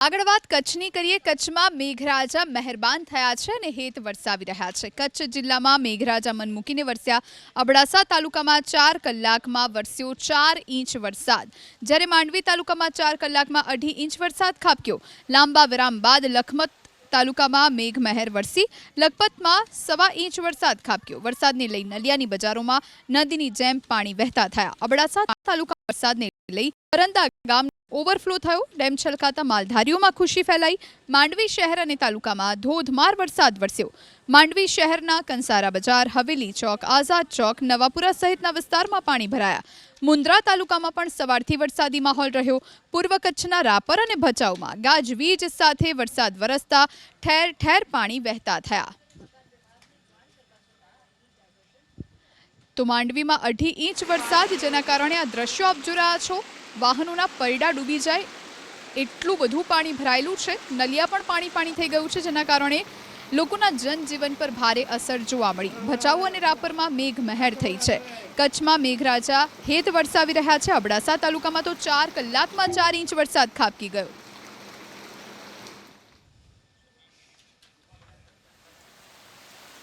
આગળ વાત કચ્છની કરીએ। કચ્છમાં મેઘરાજા મહેરબાન થયા છે અને હેત વરસાવી રહ્યા છે। કચ્છ જિલ્લામાં મેઘરાજા મન મૂકીને વરસ્યા। અબડાસા તાલુકામાં 4 કલાકમાં વરસ્યો 4 ઇંચ વરસાદ, જ્યારે માંડવી તાલુકામાં 4 કલાકમાં 2.5 ઇંચ વરસાદ ખાબક્યો। લાંબા વિરામ બાદ લખપત તાલુકામાં મેઘમહેર વરસી। લખપતમાં 1.25 ઇંચ વરસાદ ખાબક્યો। વરસાદને લઈ નલિયાની બજારોમાં નદીની જેમ પાણી વહેતા થયા। અબડાસા તાલુકા વરસાદને લઈ પરંદા ગામ ઓવરફ્લો થયો। ડેમ છલકાતા માલધારીઓમાં ખુશી ફેલાઈ। માંડવી શહેર અને તાલુકામાં ધોધમાર વરસાદ વરસ્યો। માંડવી શહેરના કંસારા બજાર, હવેલી ચોક, આઝાદ ચોક, નવાપુરા સહિતના વિસ્તારમાં પાણી ભરાયા। મુન્દ્રા તાલુકામાં પણ સવારથી વરસાદી માહોલ રહ્યો। પૂર્વ કચ્છના રાપર અને ભચાઉમાં ગાજવીજ સાથે વરસાદ વરસતા ઠેર ઠેર પાણી વહેતા થયા। તો માંડવીમાં 2.5 ઇંચ વરસાદ, જેના કારણે આ દ્રશ્યો આપ જોઈ રહ્યા છો। વાહનોના પૈડા ડૂબી જાય એટલું બધું પાણી ભરાયેલું છે। નલિયા પણ પાણી થઈ ગયું છે, જેના કારણે લોકોના જનજીવન પર ભારે અસર જોવા મળી। ભચાઉ અને રાપરમાં મેઘમહેર થઈ છે। કચ્છમાં મેઘરાજા હેત વરસાવી રહ્યા છે। અબડાસા તાલુકામાં તો 4 કલાકમાં 4 ઇંચ વરસાદ ખાબકી ગયો।